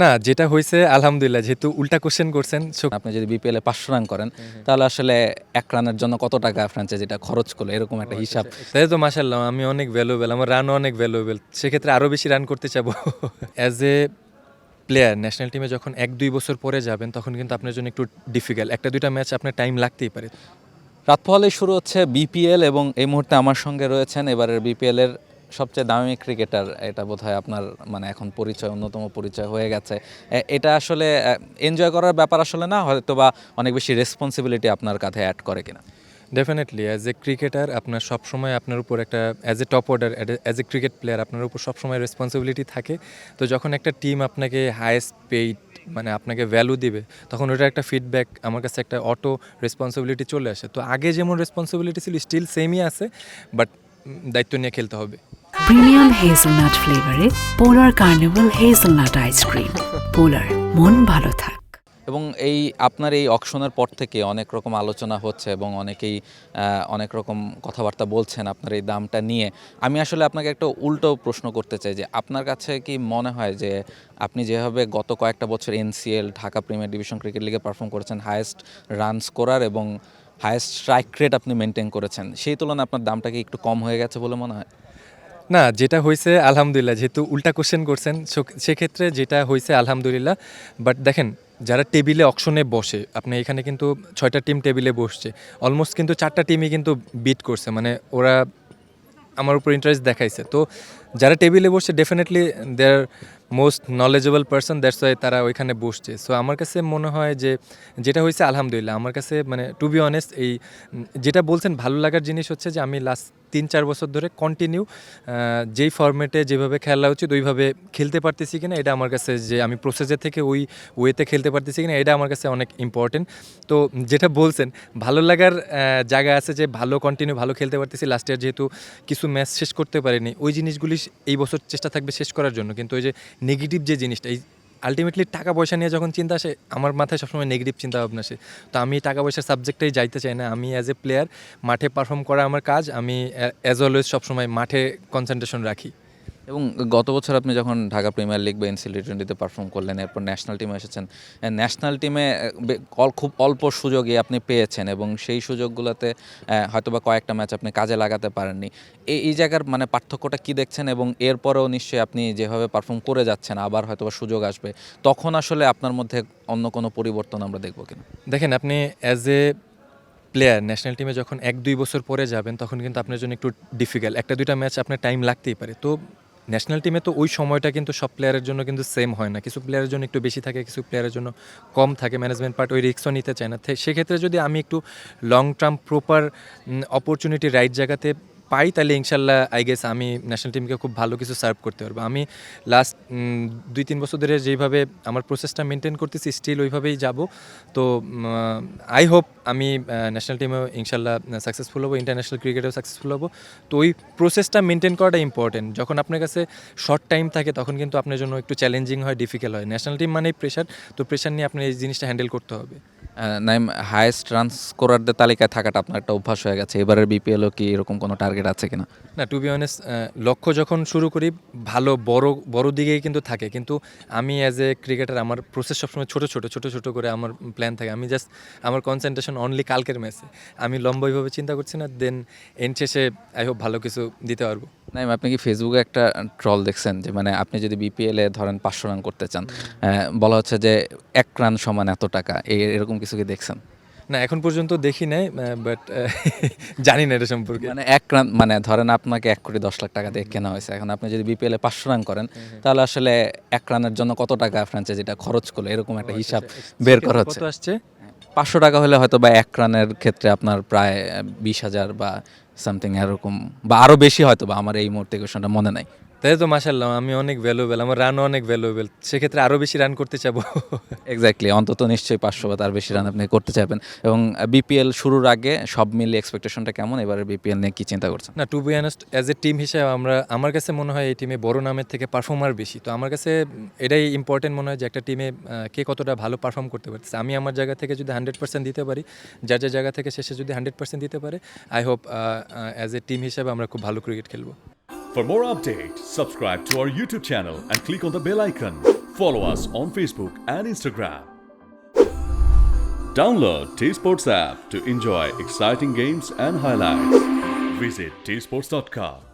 না, যেটা হইছে আলহামদুলিল্লাহ, যেহেতু উল্টা কোয়েশ্চেন করছেন আপনি যদি বিপিএলে 500 রান করেন তাহলে আসলে 1 রানের জন্য কত টাকা ফ্র্যাঞ্চাইজিটা খরচ করলো এরকম একটা হিসাব। তাই তো মাশাআল্লাহ, আমি অনেক ভ্যালুয়েবল, আমার রানও অনেক ভ্যালুয়েবল, সেক্ষেত্রে আরও বেশি রান করতে চাবো। অ্যাজ এ প্লেয়ার ন্যাশনাল টিমে যখন 1-2 বছর পরে যাবেন তখন কিন্তু আপনার জন্য একটু ডিফিকাল্ট, 1-2টা ম্যাচ আপনার টাইম লাগতেই পারে। রাত পোহালেই শুরু হচ্ছে বিপিএল এবং এই মুহূর্তে আমার সঙ্গে রয়েছেন এবারের বিপিএলের সবচেয়ে দামি ক্রিকেটার। এটা বোধহয় আপনার মানে এখন পরিচয়, অন্যতম পরিচয় হয়ে গেছে। এটা আসলে এনজয় করার ব্যাপার আসলে না, হয়তো বা অনেক বেশি রেসপন্সিবিলিটি আপনার কাঁধে অ্যাড করে কিনা? ডেফিনেটলি অ্যাজ এ ক্রিকেটার আপনার সবসময় আপনার উপর একটা, as a top order, as a cricket player আপনার উপর সবসময় রেসপন্সিবিলিটি থাকে। তো যখন একটা টিম আপনাকে হায়েস্ট পেইড, মানে আপনাকে ভ্যালু দিবে, তখন ওটার একটা ফিডব্যাক আমার কাছে একটা অটো রেসপন্সিবিলিটি চলে আসে। তো আগে যেমন রেসপন্সিবিলিটি ছিল স্টিল সেমই আছে, বাট দায়িত্ব নিয়ে খেলতে হবে। প্রিমিয়াম হেজেলনাট ফ্লেভারে পোলার কার্নিভাল হেজেলনাট আইসক্রিম। পোলার, মন ভালো থাক। এবং এই আপনার এই অকশনের পর থেকে অনেক রকম আলোচনা হচ্ছে এবং অনেকেই অনেক রকম কথাবার্তা বলছেন আপনার এই দামটা নিয়ে। আমি আসলে আপনাকে একটা উল্টো প্রশ্ন করতে চাই যে আপনার কাছে কি মনে হয় যে আপনি যেভাবে গত কয়েকটা বছর NCL, Dhaka premier division cricket লিগে পারফর্ম করেছেন, হায়েস্ট রান স্কোরার এবং হায়েস্ট স্ট্রাইক রেট আপনি মেনটেন করেছেন, সেই তুলনায় আপনার দামটা কি একটু কম হয়ে গেছে বলে মনে হয়? না, যেটা হয়েছে আলহামদুলিল্লাহ, যেহেতু উল্টা কোশ্চেন করছেন সেক্ষেত্রে যেটা হয়েছে আলহামদুলিল্লাহ। বাট দেখেন, যারা টেবিলে অকশনে বসে, আপনি এখানে কিন্তু 6টা টিম টেবিলে বসছে, অলমোস্ট কিন্তু 4টা টিমই কিন্তু বিট করছে, মানে ওরা আমার উপর ইন্টারেস্ট দেখাইছে। তো যারা টেবিলে বসছে definitely they are most knowledgeable person, that's why তারা ওইখানে বসছে। সো আমার কাছে মনে হয় যে যেটা হয়েছে আলহামদুলিল্লাহ, আমার কাছে মানে টু বি অনেস্ট এই যেটা বলছেন ভালো লাগার জিনিস হচ্ছে যে আমি লাস্ট 3-4 বছর ধরে কন্টিনিউ যেই ফরম্যাটে যেভাবে খেলা উচিত ওইভাবে খেলতে পারতেছি কিনা, এটা আমার কাছে, যে আমি প্রসেসের থেকে ওই ওয়েতে খেলতে পারতেছি কিনা, এটা আমার কাছে অনেক ইম্পর্টেন্ট। তো যেটা বলছেন ভালো লাগার জায়গা আছে, যে ভালো কন্টিনিউ ভালো খেলতে পারতেছি। লাস্ট ইয়ার যেহেতু কিছু ম্যাচ শেষ করতে পারিনি, ওই জিনিসগুলি এই বছর চেষ্টা থাকবে শেষ করার জন্য। কিন্তু ওই যে নেগেটিভ যে জিনিসটা, এই আলটিমেটলি টাকা পয়সা নিয়ে যখন চিন্তা আসে, আমার মাথায় সবসময় নেগেটিভ চিন্তা ভাবনা আসে। তো আমি টাকা পয়সার সাবজেক্টেই যাইতে চাই না। আমি অ্যাজ এ প্লেয়ার মাঠে পারফর্ম করা আমার কাজ। আমি অ্যাজ অলওয়েজ সবসময় মাঠে কনসেন্ট্রেশন রাখি। এবং গত বছর আপনি যখন ঢাকা প্রিমিয়ার লিগ বা এনসিএল টি20তে পারফর্ম করলেন, এরপর ন্যাশনাল টিমে এসেছেন। ন্যাশনাল টিমে খুব অল্প সুযোগই আপনি পেয়েছেন এবং সেই সুযোগগুলোতে হয়তোবা কয়েকটা ম্যাচ আপনি কাজে লাগাতে পারেননি। এই জায়গার মানে পার্থক্যটা কি দেখছেন? এবং এরপরেও নিশ্চয়ই আপনি যেভাবে পারফর্ম করে যাচ্ছেন, আবার হয়তোবা সুযোগ আসবে, তখন আসলে আপনার মধ্যে অন্য কোনো পরিবর্তন আমরা দেখব কিনা? দেখেন, আপনি অ্যাজ এ প্লেয়ার ন্যাশনাল টিমে যখন 1-2 বছর পরে যাবেন তখন কিন্তু আপনার জন্য একটু ডিফিকাল্ট, 1-2টা ম্যাচ আপনার টাইম লাগতেই পারে। তো ন্যাশনাল টিমে তো ওই সময়টা কিন্তু সব প্লেয়ারের জন্য কিন্তু সেম হয় না, কিছু প্লেয়ারের জন্য একটু বেশি থাকে, কিছু প্লেয়ারের জন্য কম থাকে। ম্যানেজমেন্ট পার্ট ওই রিস্কও নিতে চায় না। সেক্ষেত্রে যদি আমি একটু long term proper opportunity right জায়গাতে পাই, তাহলে ইনশাল্লাহ আই গেস আমি ন্যাশনাল টিমকে খুব ভালো কিছু সার্ভ করতে পারবো। আমি লাস্ট 2-3 বছর ধরে যেইভাবে আমার প্রসেসটা মেনটেন করতেছি স্টিল ওইভাবেই যাব। তো আই হোপ আমি ন্যাশনাল টিমেও ইনশাল্লাহ সাকসেসফুল হবো, ইন্টারন্যাশনাল ক্রিকেটেও সাকসেসফুল হবো। তো ওই প্রসেসটা মেনটেন করাটা ইম্পর্টেন্ট। যখন আপনার কাছে শর্ট টাইম থাকে তখন কিন্তু আপনার জন্য একটু চ্যালেঞ্জিং হয়, ডিফিকাল্ট হয়। ন্যাশনাল টিম মানেই প্রেশার, তো প্রেশার নিয়ে আপনি এই জিনিসটা হ্যান্ডেল করতে হবে। নাইম, হায়েস্ট রান স্কোরারদের তালিকায় থাকাটা আপনার একটা অভ্যাস হয়ে গেছে, এবারের বিপিএলও কি এরকম কোনো টার্গেট আছে কিনা? না, টু বি অনেস্ট লক্ষ্য যখন শুরু করি ভালো বড় দিকেই কিন্তু থাকে, কিন্তু আমি অ্যাজ এ ক্রিকেটার আমার প্রসেস সবসময় ছোট করে আমার প্ল্যান থাকে। আমি জাস্ট আমার কনসেন্ট্রেশন অনলি কালকের ম্যাচে। আমি লম্বাইভাবে চিন্তা করছি না, দেন এন্ড শেষে আই হোপ ভালো কিছু দিতে পারবো। নাইম, আপনি কি ফেসবুকে একটা ট্রল দেখছেন যে মানে আপনি যদি বিপিএলে ধরেন 500 রান করতে চান, বলা হচ্ছে যে 1 রান সমান এত টাকা, এরকম কিছু কি দেখছেন? না, এখন পর্যন্ত দেখি নাই, বাট জানি না এটা সম্পর্কে। মানে 1 রান মানে ধরেন আপনাকে 1,10,00,000 টাকা দিয়ে কেনা হয়েছে, এখন আপনি যদি বিপিএলে 500 রান করেন তাহলে আসলে 1 রানের জন্য কত টাকা ফ্র্যাঞ্চাইজিটা খরচ করলো, এরকম একটা হিসাব বের করা হচ্ছে। কত আসছে? 500 টাকা হলে হয়তো বা 1 রানের ক্ষেত্রে আপনার প্রায় 20,000 বা সামথিং এরকম, বা আরও বেশি হয়তো বা, আমার এই মুহূর্তে কোয়েশনটা মনে নাই। তাই তো মাশাআল্লাহ, আমি অনেক ভ্যালুয়েবল, আমার রানও অনেক ভ্যালুয়েবল, সেক্ষেত্রে আরও বেশি রান করতে চাবো। এক্স্যাক্টলি, অন্তত নিশ্চয়ই 500 বা তার বেশি রান আপনি করতে চাইবেন। এবং বিপিএল শুরুর আগে সব মিলিয়ে এক্সপেকটেশনটা কেমন, এবারে বিপিএল নিয়ে কি চিন্তা করছেন? না, to be honest as a team হিসেবে আমার কাছে মনে হয় এই টিমে বড় নামের থেকে পারফর্মার বেশি। তো আমার কাছে এটাই ইম্পর্টেন্ট মনে হয় যে একটা টিমে কে কতটা ভালো পারফর্ম করতে পারতেছে। আমি আমার জায়গা থেকে যদি 100% দিতে পারি, যার জায়গা থেকে শেষে যদি 100% দিতে পারে, I hope as a team হিসেবে আমরা খুব ভালো ক্রিকেট খেলবো। For more updates, subscribe to our YouTube channel and click on the bell icon. Follow us on Facebook and Instagram. Download T Sports app to enjoy exciting games and highlights. Visit tsports.com.